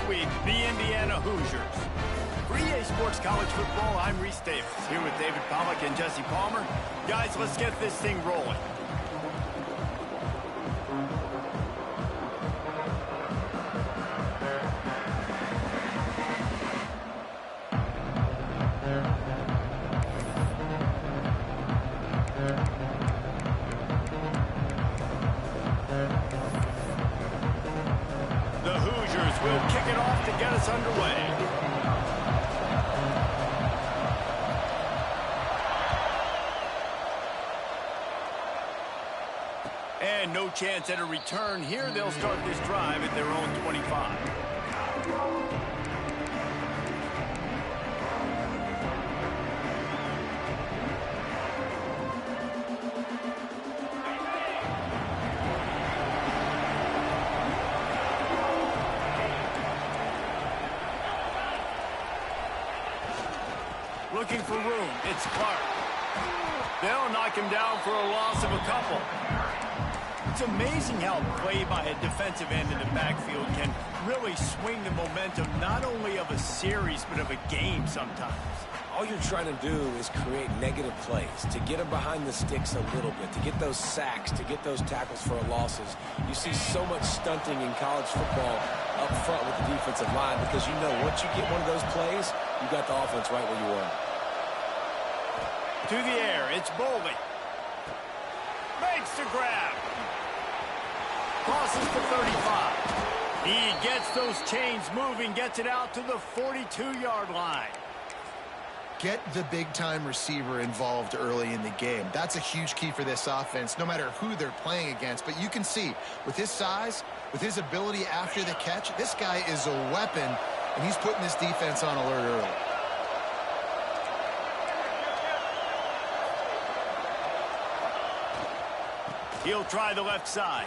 week, the Indiana Hoosiers. For EA Sports College Football, I'm Reese Davis, here with David Pollack and Jesse Palmer. Guys, let's get this thing rolling. The Hoosiers will kick it off to get us underway. And no chance at a return here. They'll start this drive at their own 25. Looking for room. It's Clark. They'll knock him down for a loss of a couple. It's amazing how play by a defensive end in the backfield can really swing the momentum not only of a series but of a game sometimes. All you're trying to do is create negative plays, to get them behind the sticks a little bit, to get those sacks, to get those tackles for losses. You see so much stunting in college football up front with the defensive line because you know once you get one of those plays, you got the offense right where you want it. To the air, it's Boldy. Makes the grab. Crosses to 35. He gets those chains moving, gets it out to the 42-yard line. Get the big-time receiver involved early in the game. That's a huge key for this offense, no matter who they're playing against. But you can see, with his size, with his ability after the catch, this guy is a weapon, and he's putting this defense on alert early. He'll try the left side.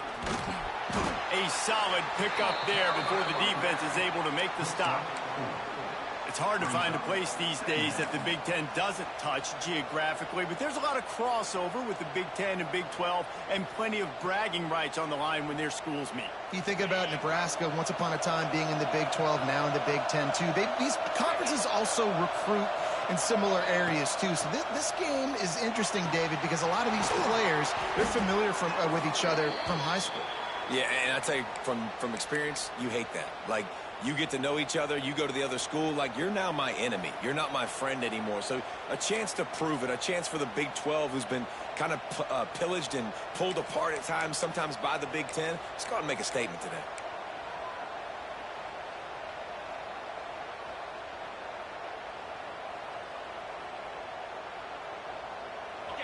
A solid pickup there before the defense is able to make the stop. It's hard to find a place these days that the Big Ten doesn't touch geographically, but there's a lot of crossover with the Big Ten and Big 12 and plenty of bragging rights on the line when their schools meet. You think about Nebraska once upon a time being in the Big 12, now in the Big 10 too. These conferences also recruit in similar areas too. So this game is interesting, David, because a lot of these players, they're familiar with each other from high school. Yeah, and I tell you, from experience, you hate that. Like, you get to know each other, you go to the other school, like, you're now my enemy. You're not my friend anymore. So a chance to prove it, a chance for the Big 12, who's been kind of pillaged and pulled apart at times, sometimes by the Big 10. Let's go out and make a statement today.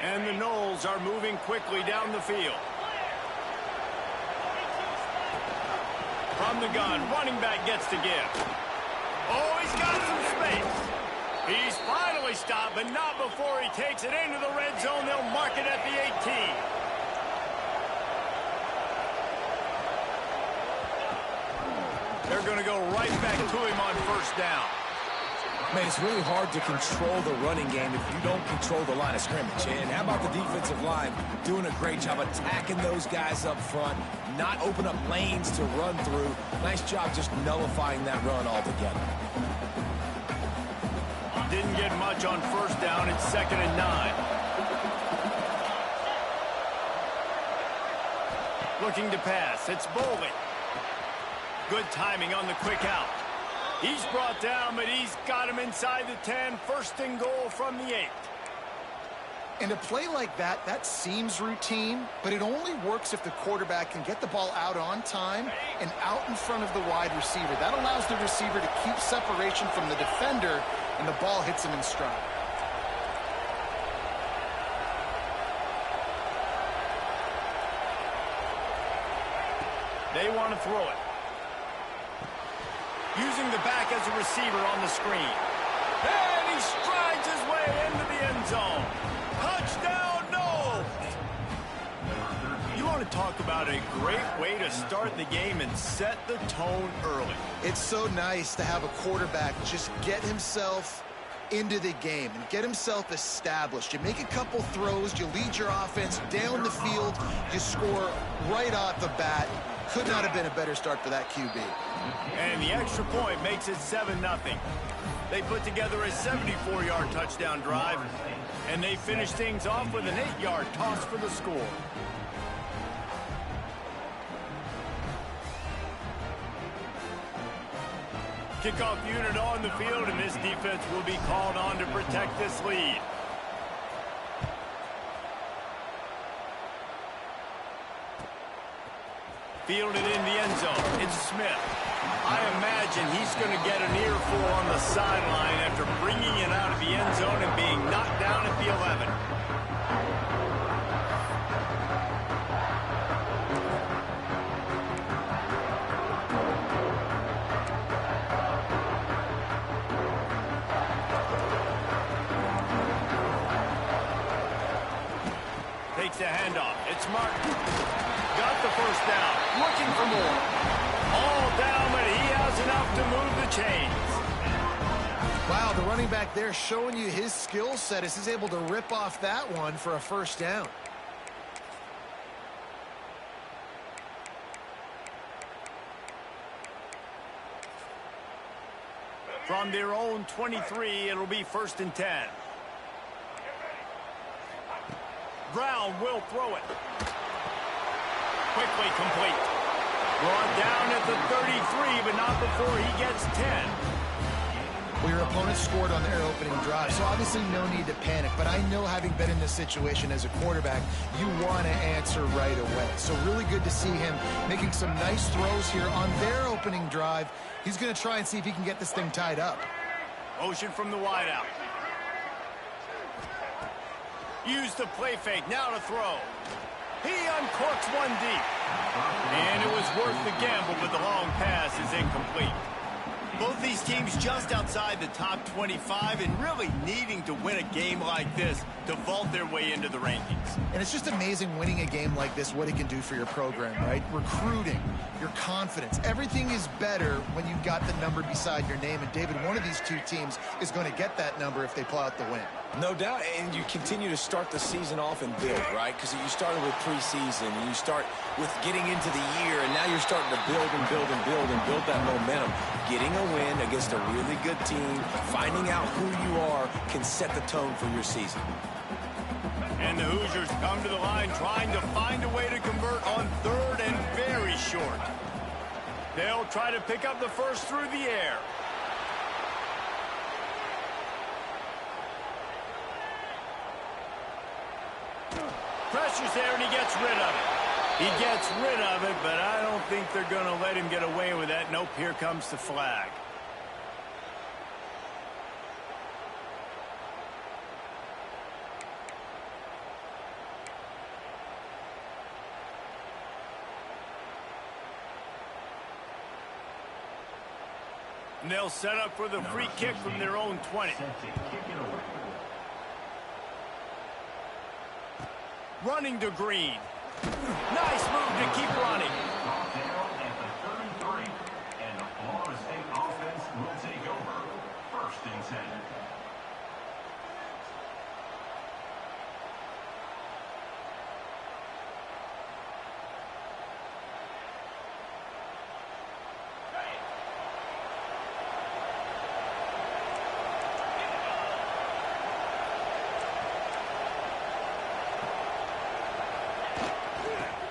And the Noles are moving quickly down the field. From the gun, running back gets to give. Oh, he's got some space. He's finally stopped, but not before he takes it into the red zone. They'll mark it at the 18. They're going to go right back to him on first down. Man, it's really hard to control the running game if you don't control the line of scrimmage. And how about the defensive line doing a great job attacking those guys up front, not open up lanes to run through. Nice job just nullifying that run altogether. Didn't get much on first down. It's 2nd and 9. Looking to pass. It's Boldy. Good timing on the quick out. He's brought down, but he's got him inside the 10. 1st and goal from the 8. And a play like that, that seems routine, but it only works if the quarterback can get the ball out on time and out in front of the wide receiver. That allows the receiver to keep separation from the defender, and the ball hits him in stride. They want to throw it. Using the back as a receiver on the screen. And he strides his way into the end zone. Touchdown, Noles! You want to talk about a great way to start the game and set the tone early. It's so nice to have a quarterback just get himself into the game and get himself established. You make a couple throws, you lead your offense down the field, you score right off the bat. Could not have been a better start for that QB. And the extra point makes it 7-0. They put together a 74-yard touchdown drive, and they finish things off with an 8-yard toss for the score. Kickoff unit on the field, and this defense will be called on to protect this lead. Fielded in the end zone. It's Smith. I imagine he's going to get an earful on the sideline after bringing it out of the end zone and being knocked down at the 11. Takes a handoff. It's Martin. Got the first down. Looking for more. All down, but he has enough to move the chains. Wow, the running back there showing you his skill set as he's able to rip off that one for a first down. From their own 23, it'll be 1st and 10. Brown will throw it. Quickly complete. Brought down at the 33, but not before he gets 10. Well, your opponent scored on their opening drive, so obviously no need to panic. But I know, having been in this situation as a quarterback, you want to answer right away. So really good to see him making some nice throws here on their opening drive. He's going to try and see if he can get this thing tied up. Motion from the wideout. Use the play fake. Now to throw. He uncorks one deep. And it was worth the gamble, but the long pass is incomplete. Both these teams just outside the top 25 and really needing to win a game like this to vault their way into the rankings. And it's just amazing winning a game like this, what it can do for your program, right? Recruiting, your confidence, everything is better when you've got the number beside your name. And David, one of these two teams is going to get that number if they pull out the win. No doubt, and you continue to start the season off and build, right? Because you started with preseason, and you start with getting into the year, and now you're starting to build and build and build and build that momentum. Getting a win against a really good team, finding out who you are, can set the tone for your season. And the Hoosiers come to the line trying to find a way to convert on 3rd and very short. They'll try to pick up the first through the air. Pressure's there, and he gets rid of it. He gets rid of it, but I don't think they're going to let him get away with that. Nope, here comes the flag. And they'll set up for the free kick from their own 20. Running to Green. Nice move to keep running. And the Florida State offense will take over. 1st and 10.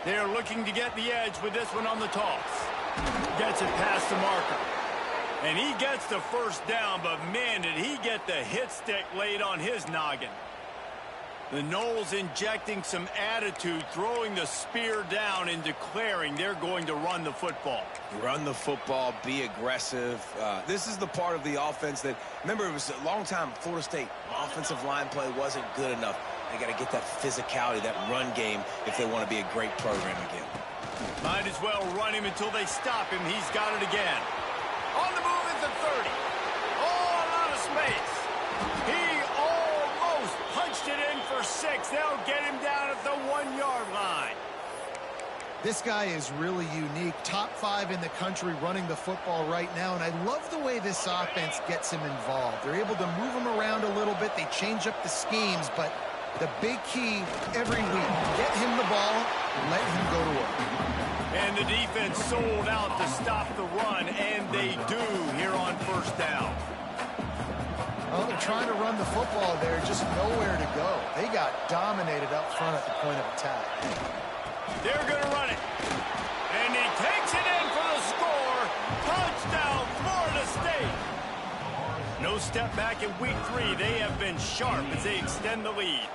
They're looking to get the edge with this one on the toss. Gets it past the marker. And he gets the first down, but man, did he get the hit stick laid on his noggin. The Noles injecting some attitude, throwing the spear down and declaring they're going to run the football. Run the football, be aggressive. This is the part of the offense that, remember, it was a long time Florida State offensive line play wasn't good enough. They got to get that physicality, that run game, if they want to be a great program again. Might as well run him until they stop him. He's got it again. On the move at the 30. All out of space. He almost punched it in for 6. They'll get him down at the 1-yard line. This guy is really unique. Top 5 in the country running the football right now, and I love the way this offense gets him involved. They're able to move him around a little bit. They change up the schemes, but The big key every week, get him the ball, let him go to work. And the defense sold out to stop the run, and they do here on first down. Well, they're trying to run the football there, just nowhere to go. They got dominated up front at the point of attack. They're going to run it. And he takes it in for the score. Touchdown, Florida State. No step back in week 3. They have been sharp as they extend the lead.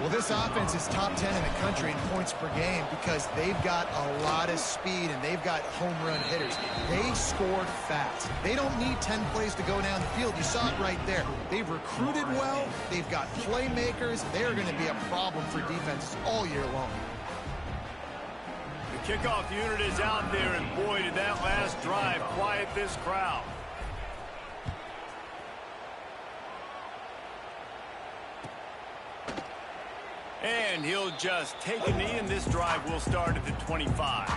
Well, this offense is top 10 in the country in points per game because they've got a lot of speed and they've got home run hitters. They scored fast. They don't need 10 plays to go down the field. You saw it right there. They've recruited well. They've got playmakers. They are going to be a problem for defenses all year long. The kickoff unit is out there, and boy, did that last drive quiet this crowd. And he'll just take a knee, and this drive will start at the 25.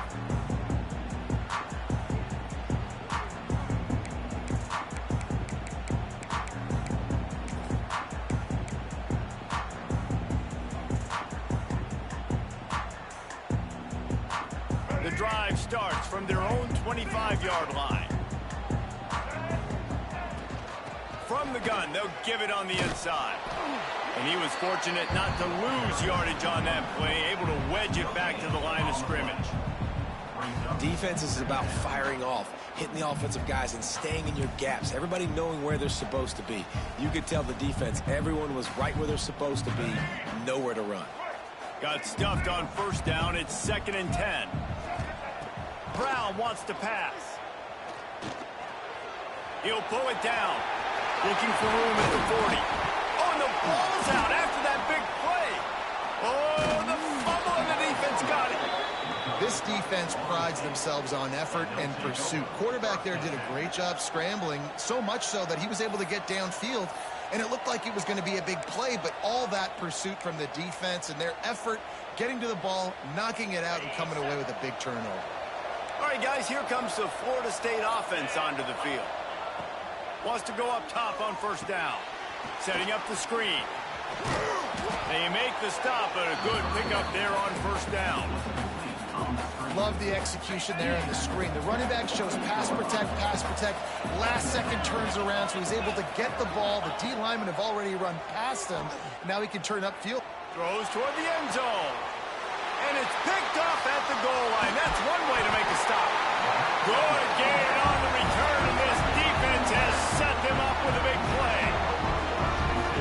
The drive starts from their own 25-yard line. From the gun, they'll give it on the inside. And he was fortunate not to lose yardage on that play, able to wedge it back to the line of scrimmage. Defense is about firing off, hitting the offensive guys and staying in your gaps. Everybody knowing where they're supposed to be. You could tell the defense, everyone was right where they're supposed to be, nowhere to run. Got stuffed on first down. It's 2nd and 10. Brown wants to pass. He'll pull it down. Looking for room at the 40. Oh, and the ball's out after that big play. Oh, the fumble, and the defense got it. This defense prides themselves on effort and pursuit. Quarterback there did a great job scrambling, so much so that he was able to get downfield, and it looked like it was going to be a big play, but all that pursuit from the defense and their effort getting to the ball, knocking it out, and coming away with a big turnover. All right, guys, here comes the Florida State offense onto the field. Wants to go up top on first down. Setting up the screen. They make the stop, but a good pickup there on first down. Love the execution there in the screen. The running back shows pass protect, pass protect. Last second turns around, so he's able to get the ball. The D linemen have already run past him. Now he can turn upfield. Throws toward the end zone. And it's picked off at the goal line. That's one way to make a stop. Good gain on the return, and this defense has set them up with a big play.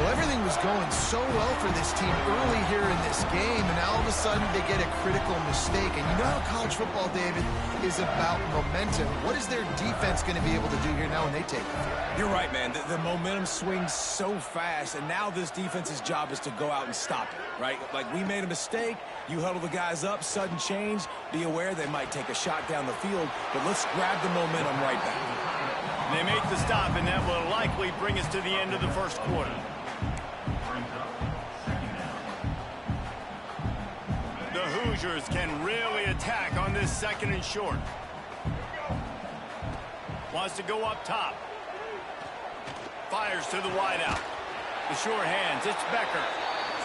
Well, everything was going so well for this team early here in this game, and all of a sudden they get a critical mistake. And you know how college football, David, is about momentum. What is their defense going to be able to do here now when they take the field? You're right, man. The momentum swings so fast, and now this defense's job is to go out and stop it, right? Like, we made a mistake. You huddle the guys up, sudden change. Be aware they might take a shot down the field, but let's grab the momentum right back. They make the stop, and that will likely bring us to the end of the first quarter. The Hoosiers can really attack on this 2nd and short. Wants to go up top. Fires to the wideout. The sure hands, it's Becker.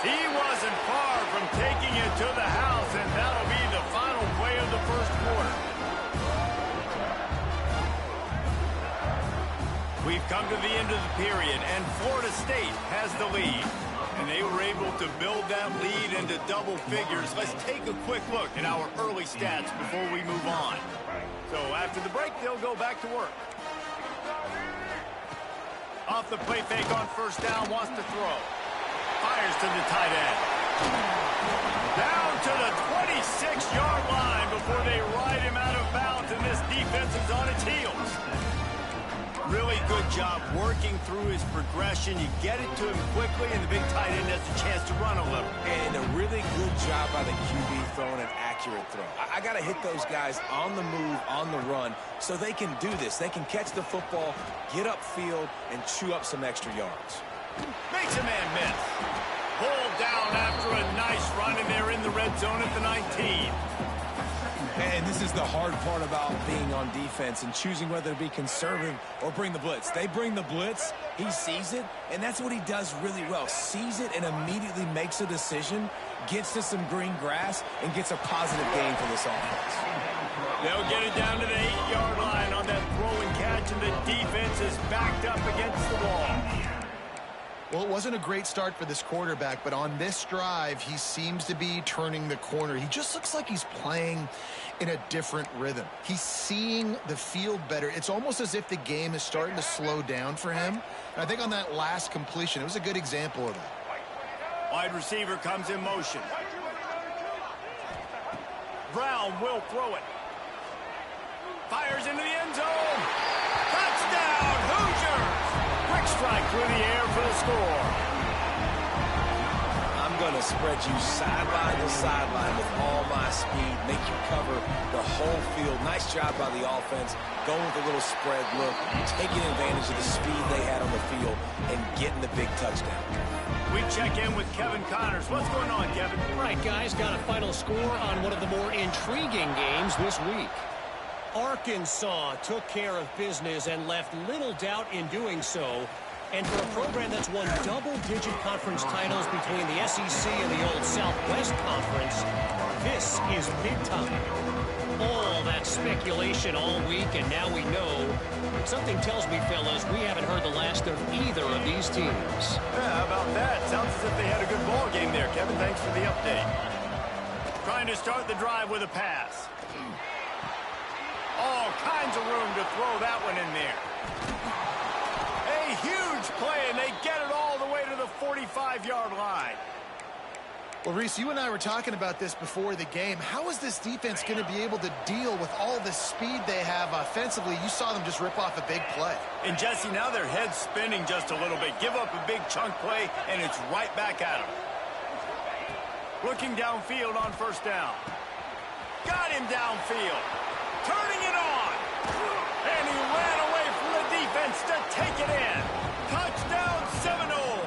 He wasn't far from taking it to the house, and that'll be the final play of the first quarter. We've come to the end of the period, and Florida State has the lead. And they were able to build that lead into double figures. Let's take a quick look at our early stats before we move on. So after the break, they'll go back to work. Off the play fake on first down, wants to throw. Fires to the tight end. Down to the 26-yard line before they ride him out of bounds, and this defense is on its heels. Really good job working through his progression. You get it to him quickly, and the big tight end has a chance to run a little. And a really good job by the QB throwing an accurate throw. I got to hit those guys on the move, on the run, so they can do this. They can catch the football, get upfield, and chew up some extra yards. Makes a man miss. Pulled down after a nice run, and they're in the red zone at the 19. And this is the hard part about being on defense and choosing whether to be conservative or bring the blitz. They bring the blitz, he sees it, and that's what he does really well. Sees it and immediately makes a decision, gets to some green grass, and gets a positive gain for this offense. They'll get it down to the 8-yard line on that throw and catch, and the defense is backed up against the wall. Well, it wasn't a great start for this quarterback, but on this drive, he seems to be turning the corner. He just looks like he's playing in a different rhythm. He's seeing the field better. It's almost as if the game is starting to slow down for him. And I think on that last completion, it was a good example of that. Wide receiver comes in motion. Brown will throw it. Fires into the end zone. Touchdown, Hoosiers! Quick strike through the air for the score. I'm going to spread you sideline to sideline with all my speed, make you cover the whole field. Nice job by the offense, going with a little spread look, taking advantage of the speed they had on the field, and getting the big touchdown. We check in with Kevin Connors. What's going on, Kevin? Right, guys, got a final score on one of the more intriguing games this week. Arkansas took care of business and left little doubt in doing so. And for a program that's won double-digit conference titles between the SEC and the old Southwest Conference, this is big time. All that speculation all week, and now we know. Something tells me, fellas, we haven't heard the last of either of these teams. Yeah, how about that? Sounds as if they had a good ball game there, Kevin. Thanks for the update. Trying to start the drive with a pass. All kinds of room to throw that one in there. A huge play, and they get it all the way to the 45-yard line. Well, Reese, you and I were talking about this before the game. How is this defense going to be able to deal with all the speed they have offensively? You saw them just rip off a big play. And, Jesse, now their head's spinning just a little bit. Give up a big chunk play, and it's right back at them. Looking downfield on first down. Got him downfield. Turning it on. And he ran away from the defense to take it in. Touchdown, Seminoles.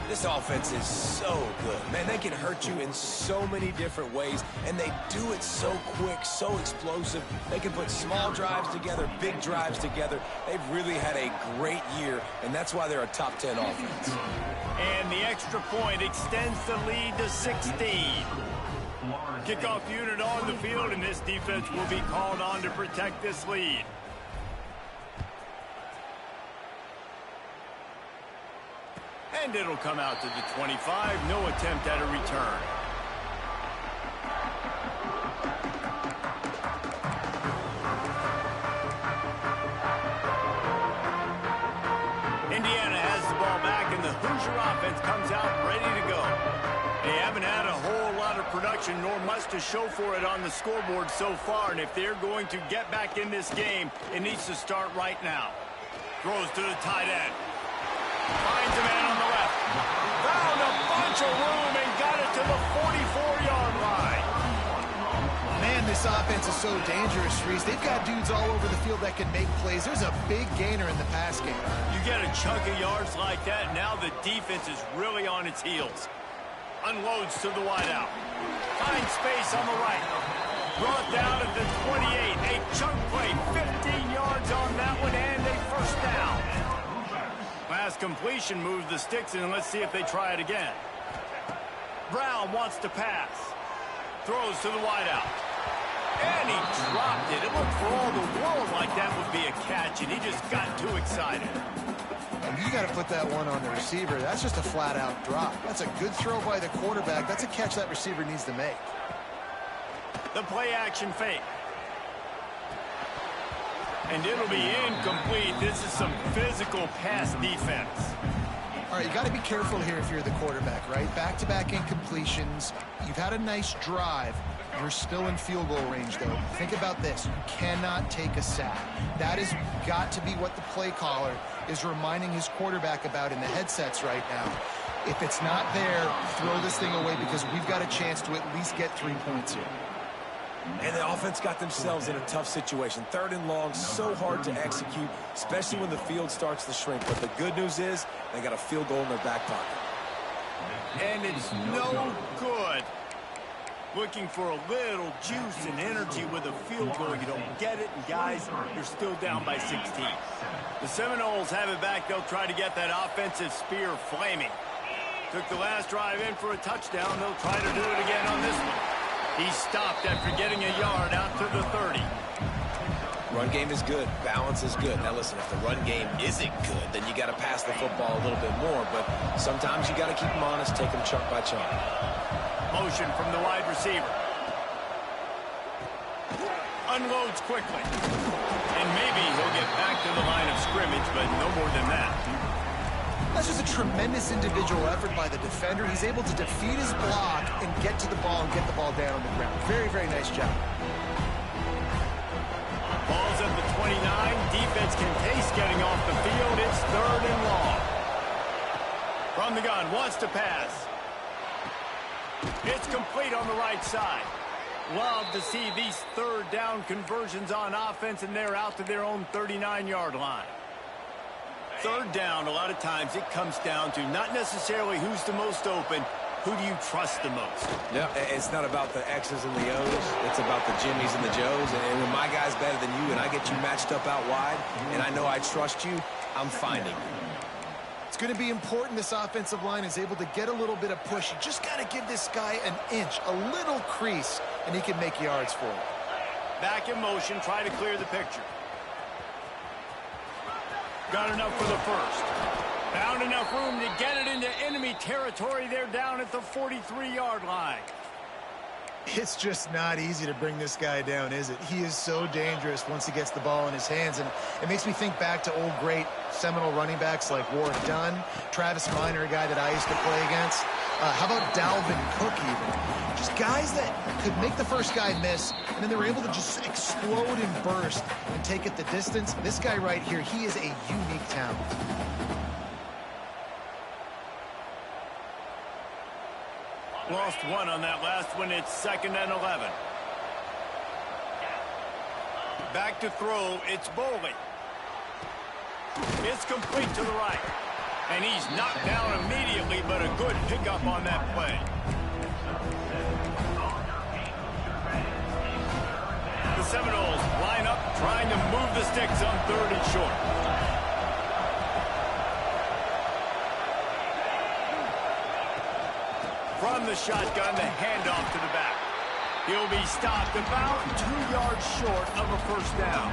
This offense is so good. Man, they can hurt you in so many different ways, and they do it so quick, so explosive. They can put small drives together, big drives together. They've really had a great year, and that's why they're a top 10 offense. And the extra point extends the lead to 16. Kickoff unit on the field, and this defense will be called on to protect this lead. And it'll come out to the 25. No attempt at a return. Indiana has the ball back, and the Hoosier offense comes out ready to go. They haven't had a whole lot of production, nor much to show for it on the scoreboard so far. And if they're going to get back in this game, it needs to start right now. Throws to the tight end. Finds a man on the left. Found a bunch of room and got it to the 44-yard line. Man, this offense is so dangerous, Reese. They've got dudes all over the field that can make plays. There's a big gainer in the pass game. You get a chunk of yards like that, now the defense is really on its heels. Unloads to the wideout. Finds space on the right. Brought down at the 28. A chunk play, 15 yards on that one, and a first down. Last completion moves the sticks in, and let's see if they try it again. Brown wants to pass. Throws to the wideout. And he dropped it. It looked for all the world like that would be a catch, and he just got too excited. And you got to put that one on the receiver. That's just a flat-out drop. That's a good throw by the quarterback. That's a catch that receiver needs to make. The play-action fake. And it'll be incomplete. This is some physical pass defense. All right, you got to be careful here if you're the quarterback, right? Back-to-back incompletions. You've had a nice drive. You're still in field goal range, though. Think about this. You cannot take a sack. That has got to be what the play caller is reminding his quarterback about in the headsets right now. If it's not there, throw this thing away because we've got a chance to at least get 3 points here. And the offense got themselves in a tough situation. 3rd and long, so hard to execute, especially when the field starts to shrink. But the good news is they got a field goal in their back pocket. And it's no good. Looking for a little juice and energy with a field goal. You don't get it, and guys, you're still down by 16. The Seminoles have it back. They'll try to get that offensive spear flaming. Took the last drive in for a touchdown. They'll try to do it again on this one. He stopped after getting a yard out to the 30. Run game is good. Balance is good. Now, listen, if the run game isn't good, then you got to pass the football a little bit more. But sometimes you got to keep them honest, take them chunk by chunk. Motion from the wide receiver. Unloads quickly. And maybe he'll get back to the line of scrimmage, but no more than that. That's just a tremendous individual effort by the defender. He's able to defeat his block and get to the ball and get the ball down on the ground. Very, very nice job. Ball's at the 29. Defense can taste getting off the field. It's 3rd and long. From the gun, wants to pass. It's complete on the right side. Love to see these 3rd down conversions on offense, and they're out to their own 39-yard line. 3rd down, a lot of times it comes down to not necessarily who's the most open, who do you trust the most? Yeah, it's not about the X's and the O's. It's about the Jimmies and the Joes. And when my guy's better than you and I get you matched up out wide and I know I trust you, I'm finding you. It's going to be important this offensive line is able to get a little bit of push. You just got to give this guy an inch, a little crease, and he can make yards for it. Back in motion, try to clear the picture. Got enough for the first. Found enough room to get it into enemy territory. They're down at the 43-yard line. It's just not easy to bring this guy down, is it? He is so dangerous once he gets the ball in his hands, and it makes me think back to old great Seminole running backs like Warren Dunn, Travis Minor, a guy that I used to play against. How about Dalvin Cook even? Just guys that could make the first guy miss, and then they were able to just explode and burst and take it the distance. This guy right here, he is a unique talent. Lost one on that last one. It's 2nd and 11. Back to throw. It's Boley. It's complete to the right. And he's knocked down immediately, but a good pickup on that play. The Seminoles line up, trying to move the sticks on 3rd and short. From the shotgun, the handoff to the back. He'll be stopped about 2 yards short of a first down.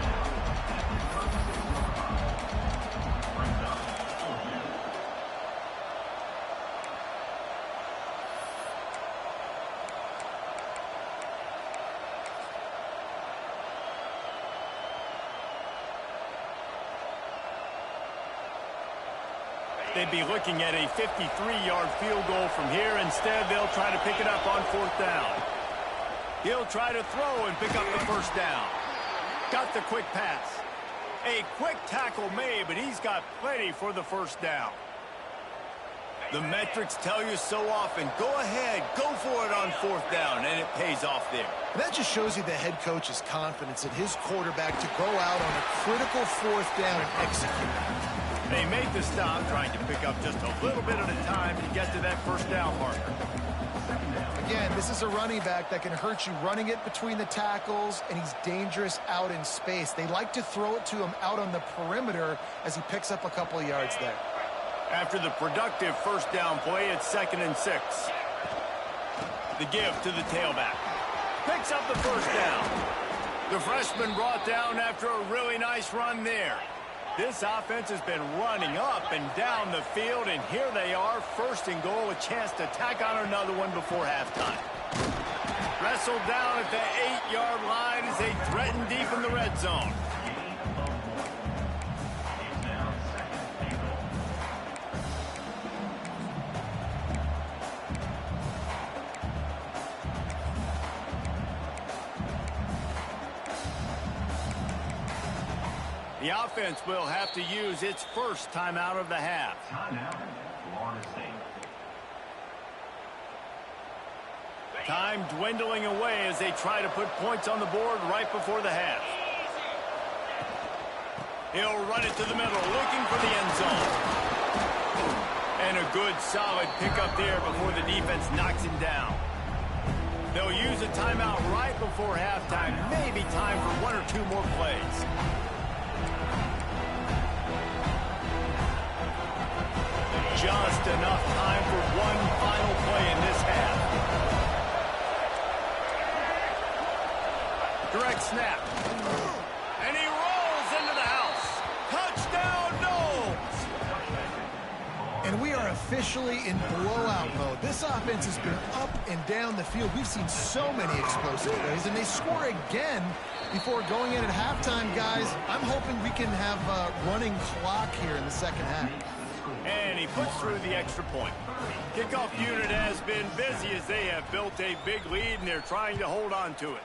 They'd be looking at a 53-yard field goal from here. Instead, they'll try to pick it up on 4th down. He'll try to throw and pick up the first down. Got the quick pass. A quick tackle made, but he's got plenty for the first down. The metrics tell you so often, go ahead, go for it on 4th down, and it pays off there. And that just shows you the head coach's confidence in his quarterback to go out on a critical 4th down and execute. They make the stop, trying to pick up just a little bit at a time to get to that first down marker. Again, this is a running back that can hurt you running it between the tackles, and he's dangerous out in space. They like to throw it to him out on the perimeter as he picks up a couple of yards there. After the productive first down play, it's 2nd and 6. The give to the tailback. Picks up the first down. The freshman brought down after a really nice run there. This offense has been running up and down the field, and here they are, first and goal, a chance to tack on another one before halftime. Wrestled down at the 8-yard line as they threaten deep in the red zone. The offense will have to use its first timeout of the half. Timeout, Florida State. Time dwindling away as they try to put points on the board right before the half. He'll run it to the middle, looking for the end zone. And a good, solid pickup there before the defense knocks him down. They'll use a timeout right before halftime. Maybe time for one or two more plays. Just enough time for one final play in this half. Direct snap. And he rolls into the house. Touchdown, Knowles! And we are officially in blowout mode. This offense has been up and down the field. We've seen so many explosive plays, and they score again before going in at halftime, guys. I'm hoping we can have a running clock here in the second half. And he puts through the extra point. Kickoff unit has been busy as they have built a big lead, and they're trying to hold on to it.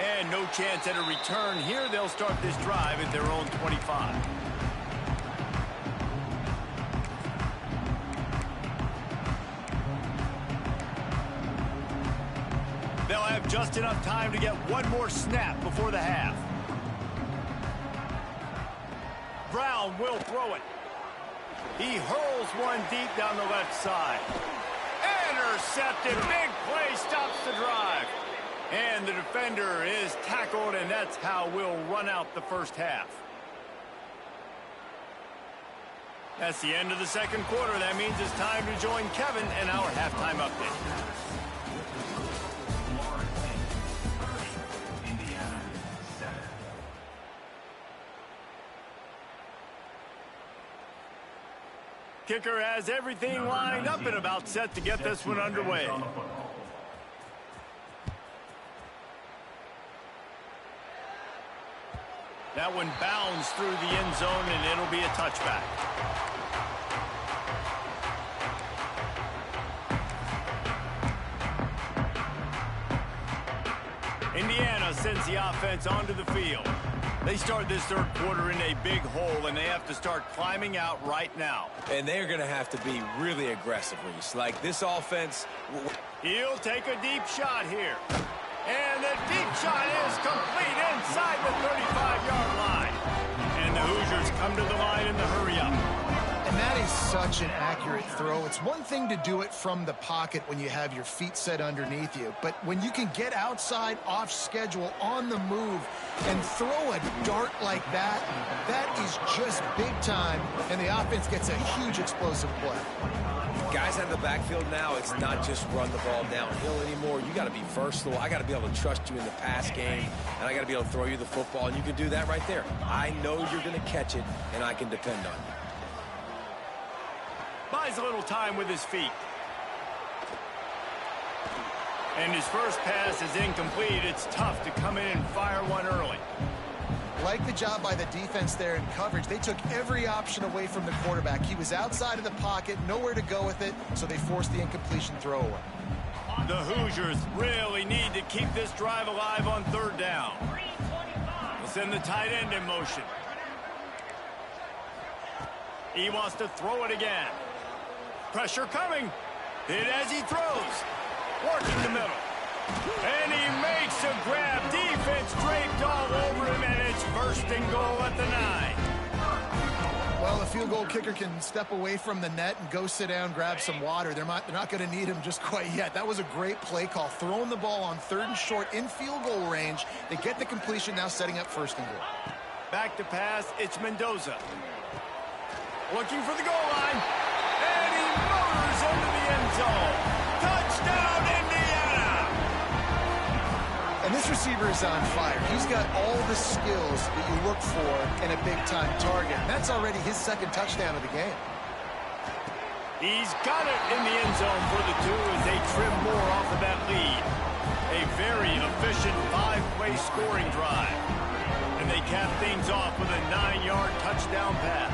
And no chance at a return here. They'll start this drive at their own 25. They'll have just enough time to get one more snap before the half. Brown will throw it. He hurls one deep down the left side. Intercepted. Big play stops the drive. And the defender is tackled, and that's how we'll run out the first half. That's the end of the second quarter. That means it's time to join Kevin in our halftime update. Kicker has everything lined up and about set to get this one underway. That one bounds through the end zone, and it'll be a touchback. Indiana sends the offense onto the field. They start this third quarter in a big hole, and they have to start climbing out right now. And they're going to have to be really aggressive, Reese. Like this offense. He'll take a deep shot here. And the deep shot is complete inside the 35-yard line. And the Hoosiers come to the line in the hurry-up. And that is such an accurate throw. It's one thing to do it from the pocket when you have your feet set underneath you, but when you can get outside, off schedule, on the move, and throw a dart like that, that is just big time, and the offense gets a huge explosive play. Guys out of the backfield now, it's not just run the ball downhill anymore. You got to be versatile. I got to be able to trust you in the pass game, and I got to be able to throw you the football, and you can do that right there. I know you're going to catch it, and I can depend on you. Buys a little time with his feet. And his first pass is incomplete. It's tough to come in and fire one early. Like the job by the defense there in coverage. They took every option away from the quarterback. He was outside of the pocket, nowhere to go with it, so they forced the incompletion throwaway. The Hoosiers really need to keep this drive alive on third down. We'll send the tight end in motion. He wants to throw it again. Pressure coming. Hit as he throws. Working the middle. And he makes a grab. Defense draped all over him, and it's first and goal at the 9. Well, the field goal kicker can step away from the net and go sit down, grab some water. They're not going to need him just quite yet. That was a great play call. Throwing the ball on third and short in field goal range. They get the completion, now setting up first and goal. Back to pass. It's Mendoza. Looking for the goal line. And he motors into the end zone. Touchdown, Indiana! And this receiver is on fire. He's got all the skills that you look for in a big-time target. That's already his second touchdown of the game. He's got it in the end zone for the 2 as they trim more off of that lead. A very efficient 5-play scoring drive. And they cap things off with a 9-yard touchdown pass.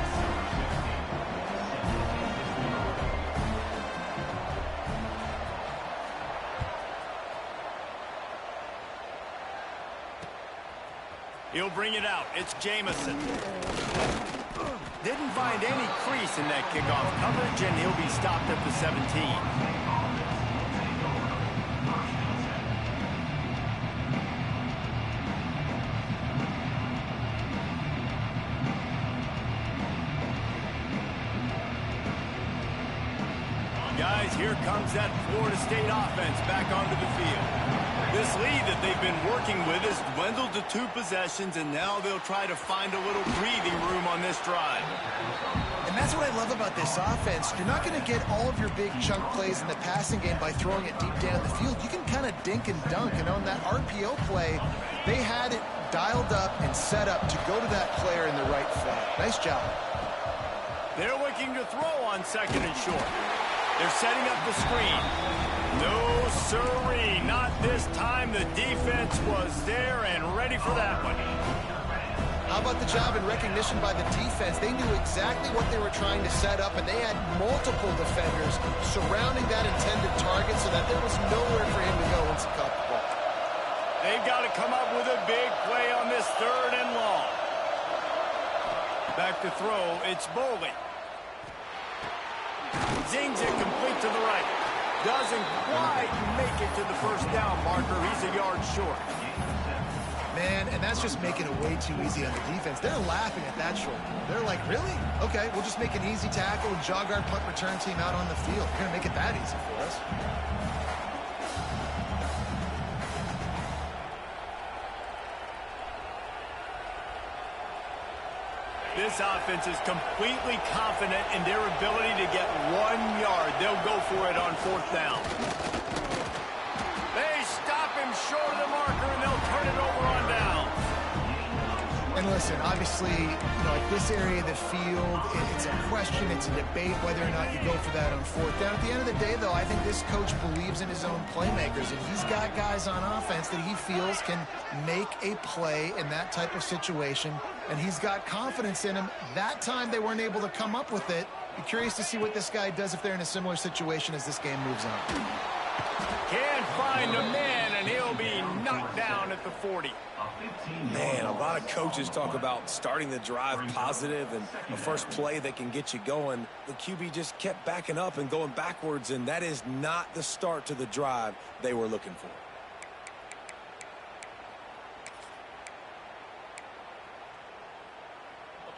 He'll bring it out. It's Jamison. Didn't find any crease in that kickoff coverage, and he'll be stopped at the 17. Guys, here comes that Florida State offense back onto the field. This lead that they've been working with has dwindled to 2 possessions, and now they'll try to find a little breathing room on this drive. And that's what I love about this offense. You're not going to get all of your big chunk plays in the passing game by throwing it deep down the field. You can kind of dink and dunk, and on that RPO play, they had it dialed up and set up to go to that player in the right flat. Nice job. They're looking to throw on 2nd and short. They're setting up the screen. No, sirree, not this time. The defense was there and ready for that one. How about the job and recognition by the defense? They knew exactly what they were trying to set up, and they had multiple defenders surrounding that intended target so that there was nowhere for him to go once he caught the ball. They've got to come up with a big play on this 3rd and long. Back to throw, it's Bowling. Zings it complete to the right. Doesn't quite make it to the first down marker. He's a yard short. Man, and that's just making it way too easy on the defense. They're laughing at that short. They're like, really? Okay, we'll just make an easy tackle and jog our punt return team out on the field. We're going to make it that easy for us. This offense is completely confident in their ability to get 1 yard. They'll go for it on 4th down. They stop him short of the marker, and they'll turn it over on down. And listen, obviously, like this area of the field, it's a question, it's a debate whether or not you go for that on 4th down. At the end of the day, though, I think this coach believes in his own playmakers, and he's got guys on offense that he feels can make a play in that type of situation, and he's got confidence in him. That time they weren't able to come up with it. Be curious to see what this guy does if they're in a similar situation as this game moves on. Can't find a man, and he'll be knocked down at the 40. Man, a lot of coaches talk about starting the drive positive and a first play that can get you going. The QB just kept backing up and going backwards, and that is not the start to the drive they were looking for.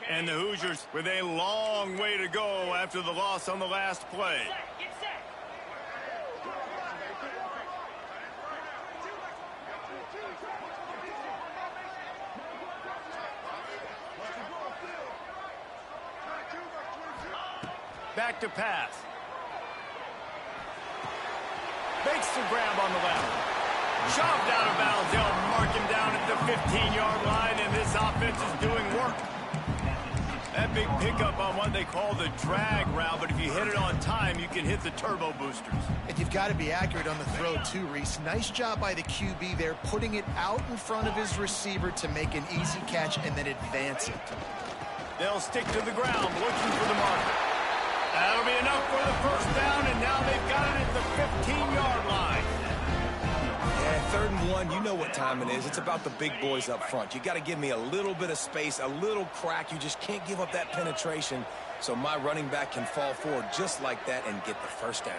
And the Hoosiers with a long way to go after the loss on the last play. Back to pass. Makes the grab on the left. Shoved out of bounds. They'll mark him down at the 15-yard line, and this offense is doing work. That big pickup on what they call the drag route, but if you hit it on time, you can hit the turbo boosters. And you've got to be accurate on the throw, too, Reese. Nice job by the QB there, putting it out in front of his receiver to make an easy catch and then advance it. They'll stick to the ground, looking for the marker. That'll be enough for the first down, and now they've got it at the 15-yard line. Yeah, 3rd and 1, you know what time it is. It's about the big boys up front. You got to give me a little bit of space, a little crack. You just can't give up that penetration, so my running back can fall forward just like that and get the first down.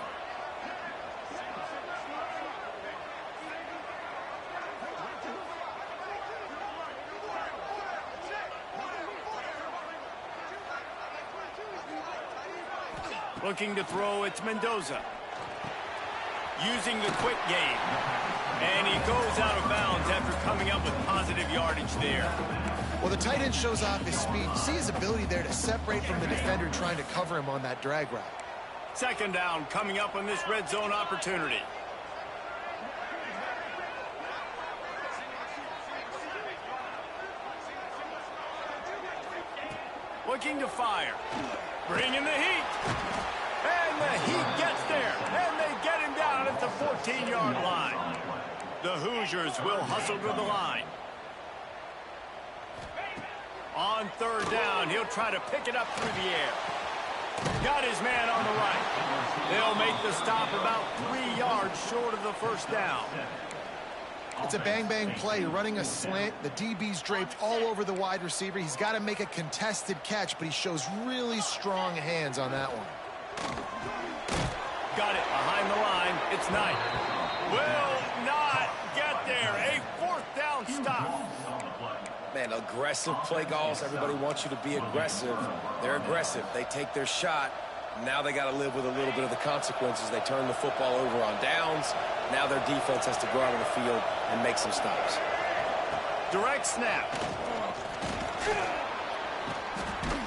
Looking to throw, it's Mendoza. Using the quick game. And he goes out of bounds after coming up with positive yardage there. Well, the tight end shows off his speed. You see his ability there to separate from the defender trying to cover him on that drag route. Second down coming up on this red zone opportunity. Looking to fire. Bringing the heat. And the heat gets there. And they get him down at the 14-yard line. The Hoosiers will hustle to the line. On third down, he'll try to pick it up through the air. Got his man on the right. They'll make the stop about 3 yards short of the first down. It's a bang-bang play. You're running a slant. The DB's draped all over the wide receiver. He's got to make a contested catch, but he shows really strong hands on that one. Got it behind the line. It's Knight. Will not get there. A fourth down stop. Man, aggressive play calls. Everybody wants you to be aggressive. They're aggressive. They take their shot. Now they got to live with a little bit of the consequences. They turn the football over on downs. Now their defense has to go out on the field and make some stops. Direct snap.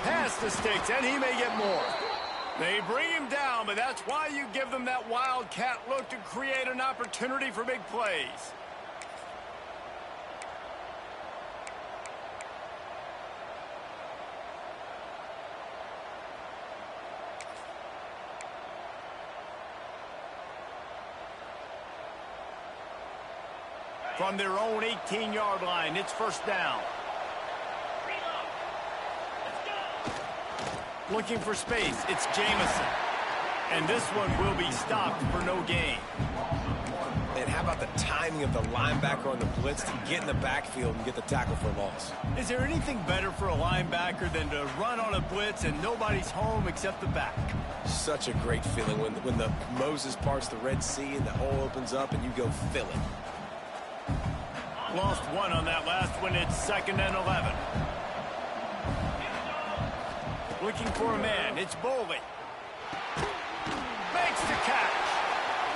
Pass the sticks, and he may get more. They bring him down, but that's why you give them that wildcat look to create an opportunity for big plays. From their own 18-yard line, it's first down. Looking for space, it's Jamison. And this one will be stopped for no gain. And how about the timing of the linebacker on the blitz to get in the backfield and get the tackle for a loss? Is there anything better for a linebacker than to run on a blitz and nobody's home except the back? Such a great feeling when the Moses parts the Red Sea and the hole opens up and you go fill it. Lost one on that last one. It's 2nd and 11. Looking for a man. It's Boley. Makes the catch.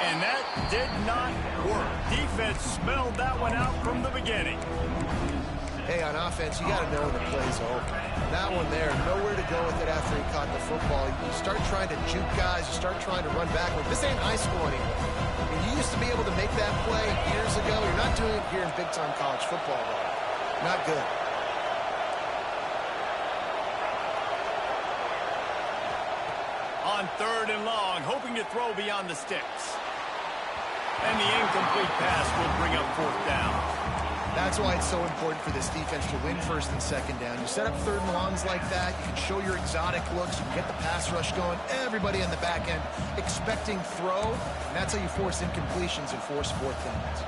And that did not work. Defense smelled that one out from the beginning. Hey, on offense, you got to know when the play's over. That one there, nowhere to go with it after he caught the football. You start trying to juke guys. You start trying to run backward. This ain't high school anymore. I mean, you used to be able to make that play years ago. You're not doing it here in big-time college football, though. Not good. On 3rd and long, hoping to throw beyond the sticks. And the incomplete pass will bring up 4th down. That's why it's so important for this defense to win 1st and 2nd down. You set up 3rd and longs like that. You can show your exotic looks. You can get the pass rush going. Everybody on the back end expecting throw. And that's how you force incompletions and force 4th downs.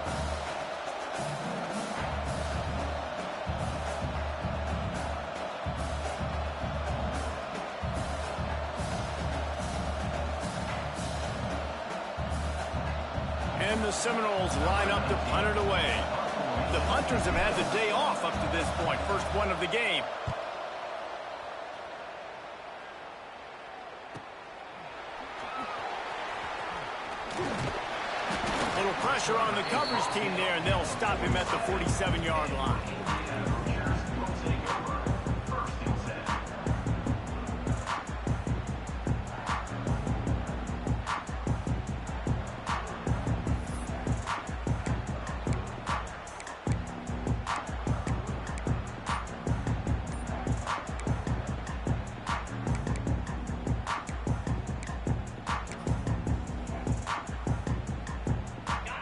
And the Seminoles line up to punt it away. The punters have had the day off up to this point. First one of the game. Little pressure on the coverage team there, and they'll stop him at the 47-yard line.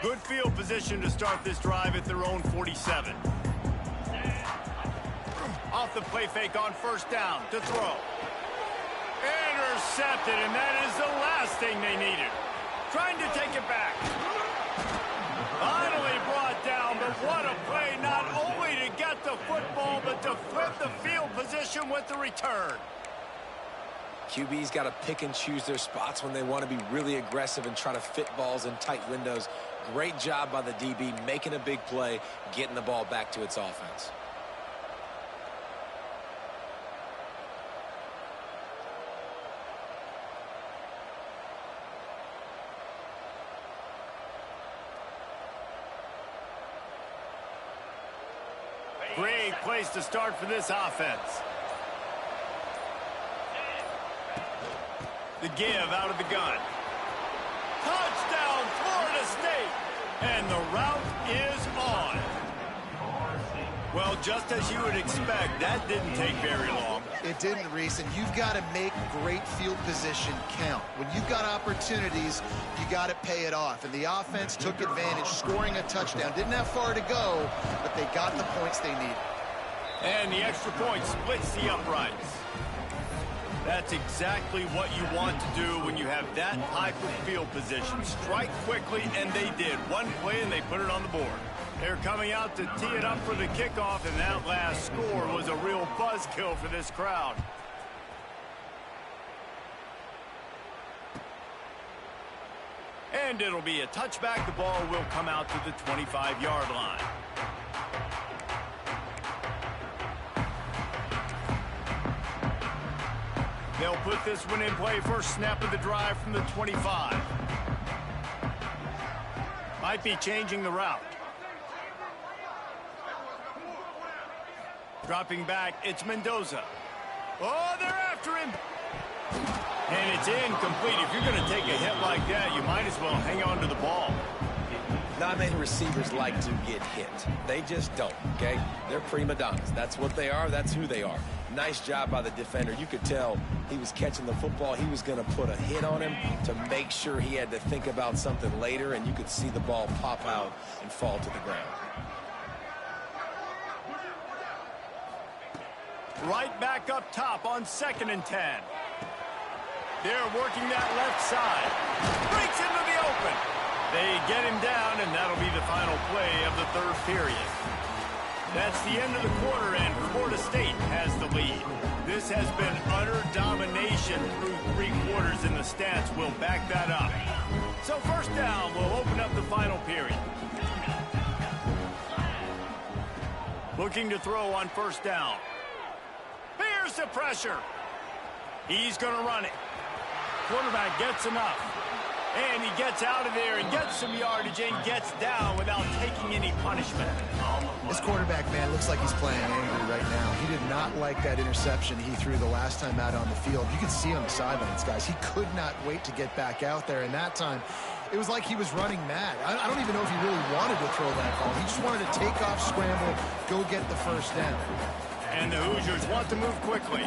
Good field position to start this drive at their own 47. Off the play fake on 1st down to throw. Intercepted, and that is the last thing they needed. Trying to take it back. Finally brought down, but what a play, not only to get the football, but to flip the field position with the return. QB's got to pick and choose their spots when they want to be really aggressive and try to fit balls in tight windows. Great job by the DB making a big play, getting the ball back to its offense. Great place to start for this offense. The give out of the gun. Touchdown, Florida State! And the route is on. Well, just as you would expect, that didn't take very long. It didn't, Reese, and you've got to make great field position count. When you've got opportunities, you got to pay it off. And the offense took advantage, scoring a touchdown. Didn't have far to go, but they got the points they needed. And the extra point splits the uprights. That's exactly what you want to do when you have that type of field position. Strike quickly, and they did. One play, and they put it on the board. They're coming out to tee it up for the kickoff, and that last score was a real buzzkill for this crowd. And it'll be a touchback. The ball will come out to the 25-yard line. They'll put this one in play. First snap of the drive from the 25. Might be changing the route. Dropping back, it's Mendoza. Oh, they're after him. And it's incomplete. If you're going to take a hit like that, you might as well hang on to the ball. Not many receivers like to get hit. They just don't, okay? They're prima donnas. That's what they are. That's who they are. Nice job by the defender. You could tell he was catching the football. He was going to put a hit on him to make sure he had to think about something later, and you could see the ball pop out and fall to the ground. Right back up top on 2nd and 10. They're working that left side. Breaks into the open. They get him down, and that'll be the final play of the third period. That's the end of the quarter, and Florida State has the lead. This has been utter domination through 3 quarters, and the stats will back that up. So first down, we'll open up the final period. Looking to throw on first down. Here's the pressure. He's going to run it. Quarterback gets enough. And he gets out of there and gets some yardage and gets down without taking any punishment. This quarterback, man, looks like he's playing angry right now. He did not like that interception he threw the last time out on the field. You can see on the sidelines, guys. He could not wait to get back out there. And that time, it was like he was running mad. I don't even know if he really wanted to throw that ball. He just wanted to take off, scramble, go get the first down. And the Hoosiers want to move quickly.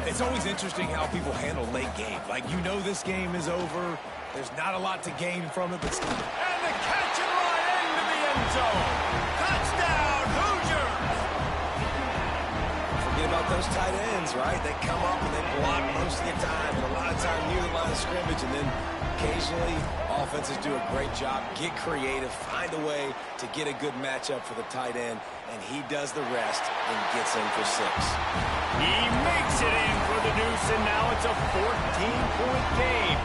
It's always interesting how people handle late game. Like, you know this game is over. There's not a lot to gain from it, but still. And the catch and run into the end zone. Touchdown, Hoosiers! Forget about those tight ends, right? They come up and they block most of the time, and a lot of time near the line of scrimmage, and then occasionally offenses do a great job, get creative, find a way to get a good matchup for the tight end, and he does the rest and gets in for 6. He makes it in for the deuce, and now it's a 14-point game.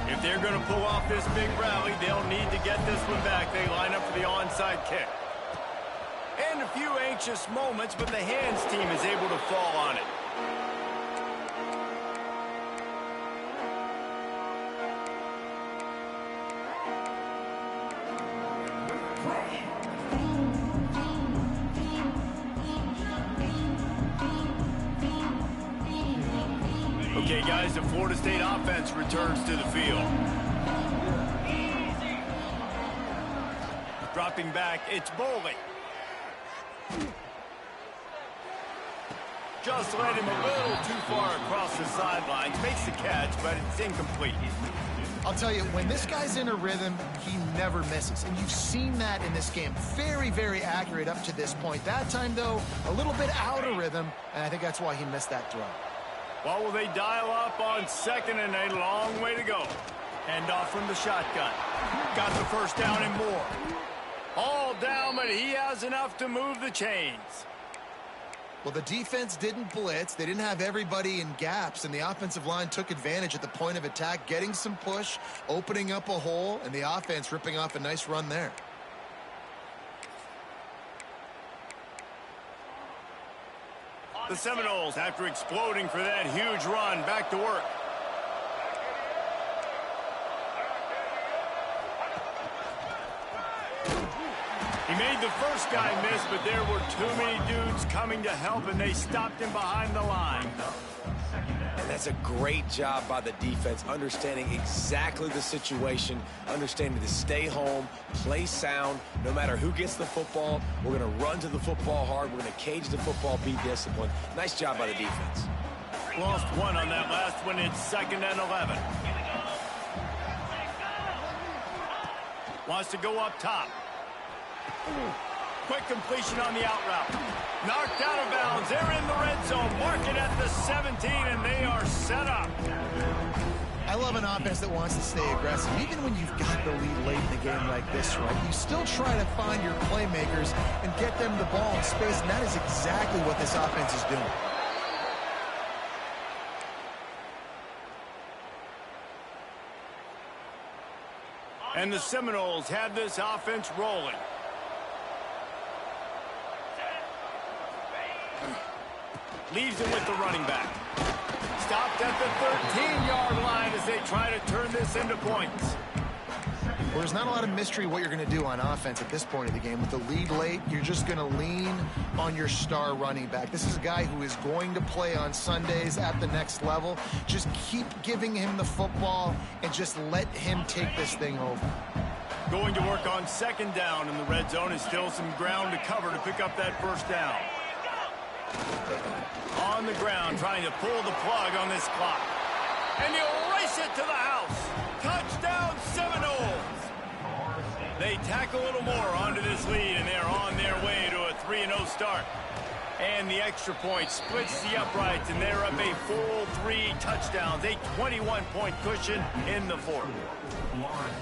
If they're going to pull off this big rally, they'll need to get this one back. They line up for the onside kick. And a few anxious moments, but the hands team is able to fall on it. Okay, guys, the Florida State offense returns to the field. Dropping back, it's Bowling. Just led him a little too far across the sidelines. Makes the catch, but it's incomplete. I'll tell you, when this guy's in a rhythm, he never misses. And you've seen that in this game. Very, very accurate up to this point. That time, though, a little bit out of rhythm, and I think that's why he missed that throw. Well, will they dial up on 2nd and a long way to go? Hand off from the shotgun. Got the first down and more. All down, but he has enough to move the chains. Well, the defense didn't blitz. They didn't have everybody in gaps, and the offensive line took advantage at the point of attack, getting some push, opening up a hole, and the offense ripping off a nice run there. The Seminoles, after exploding for that huge run, back to work. He made the first guy miss, but there were too many dudes coming to help, and they stopped him behind the line. And that's a great job by the defense, understanding exactly the situation, understanding to stay home, play sound. No matter who gets the football, we're going to run to the football hard. We're going to cage the football, be disciplined. Nice job by the defense. Lost one on that last one. It's 2nd and 11. Wants to go up top. Quick completion on the out route. Knocked out of bounds. They're in the red zone. Mark it at the 17, and they are set up. I love an offense that wants to stay aggressive. Even when you've got the lead late in the game like this, right, you still try to find your playmakers and get them the ball in space, and that is exactly what this offense is doing. And the Seminoles have this offense rolling. Leaves him with the running back. Stopped at the 13-yard line as they try to turn this into points. Well, there's not a lot of mystery what you're going to do on offense at this point of the game. With the lead late, you're just going to lean on your star running back. This is a guy who is going to play on Sundays at the next level. Just keep giving him the football and just let him take this thing over. Going to work on 2nd down in the red zone. Is still some ground to cover to pick up that 1st down. On the ground, trying to pull the plug on this clock. And you race it to the house. Touchdown, Seminoles. They tack a little more onto this lead, and they're on their way to a 3-0 start. And the extra point splits the uprights, and they're up a full 3 touchdowns, a 21-point cushion in the 4th.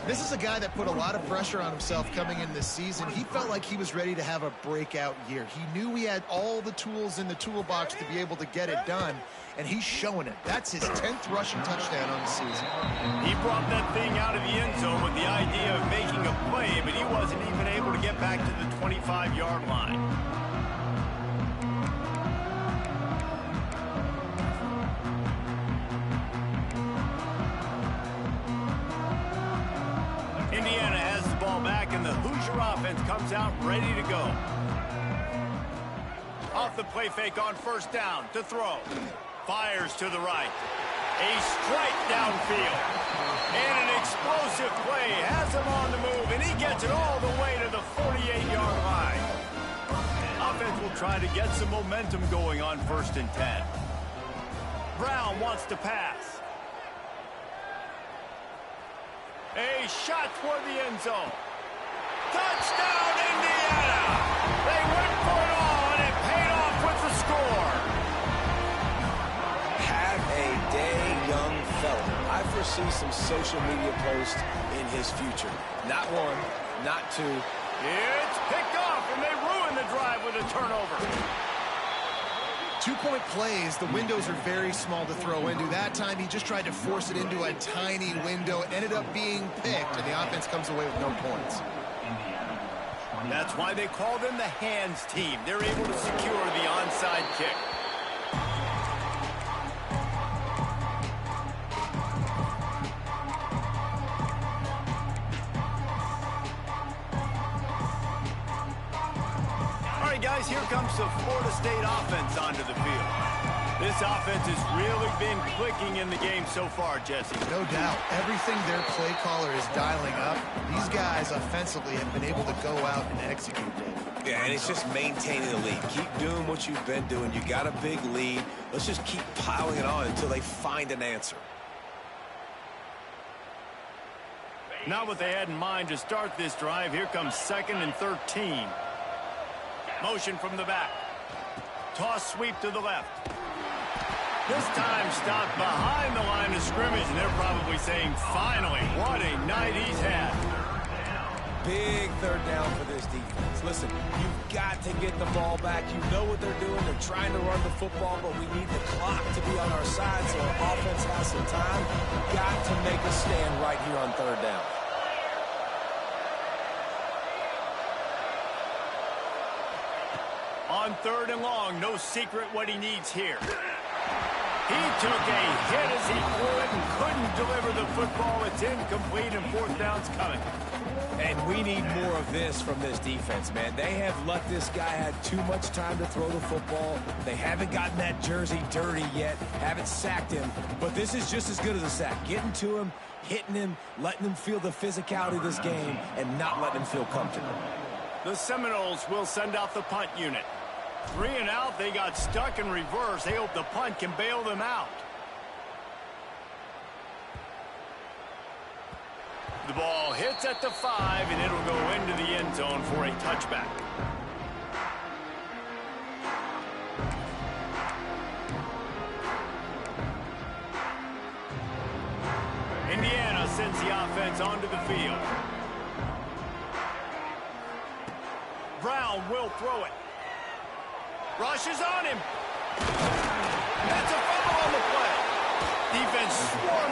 This is a guy that put a lot of pressure on himself coming in this season. He felt like he was ready to have a breakout year. He knew he had all the tools in the toolbox to be able to get it done, and he's showing it. That's his 10th rushing touchdown on the season. He brought that thing out of the end zone with the idea of making a play, but he wasn't even able to get back to the 25-yard line. Indiana has the ball back, and the Hoosier offense comes out ready to go. Off the play fake on 1st down to throw. Fires to the right. A strike downfield. And an explosive play has him on the move, and he gets it all the way to the 48-yard line. Offense will try to get some momentum going on 1st and 10. Brown wants to pass. A shot toward the end zone. Touchdown, Indiana! They went for it all, and it paid off with the score. Have a day, young fella. I foresee some social media posts in his future. Not one, not two. It's picked off, and they ruin the drive with a turnover. 2-point plays, the windows are very small to throw into. That time, he just tried to force it into a tiny window. It ended up being picked, and the offense comes away with no points. That's why they call them the hands team. They're able to secure the onside kick. Guys, here comes the Florida State offense onto the field. This offense has really been clicking in the game so far, Jesse. No doubt. Everything their play caller is dialing up, these guys offensively have been able to go out and execute it. Yeah, and it's just maintaining the lead. Keep doing what you've been doing. You got a big lead. Let's just keep piling it on until they find an answer. Not what they had in mind to start this drive. Here comes 2nd and 13. Motion from the back. Toss sweep to the left. This time stopped behind the line of scrimmage, and they're probably saying, finally, what a night he's had. Big 3rd down for this defense. Listen, you've got to get the ball back. You know what they're doing. They're trying to run the football, but we need the clock to be on our side so our offense has some time. Got to make a stand right here on 3rd down. On 3rd and long, no secret what he needs here. He took a hit as he threw it and couldn't deliver the football. It's incomplete and fourth down's coming. And we need more of this from this defense, man. They have let this guy have too much time to throw the football. They haven't gotten that jersey dirty yet, haven't sacked him. But this is just as good as a sack. Getting to him, hitting him, letting him feel the physicality of this game, and not letting him feel comfortable. The Seminoles will send out the punt unit. 3 and out, they got stuck in reverse. They hope the punt can bail them out. The ball hits at the 5, and it'll go into the end zone for a touchback. Indiana sends the offense onto the field. Brown will throw it. Rushes on him. That's a fumble on the play. Defense swarms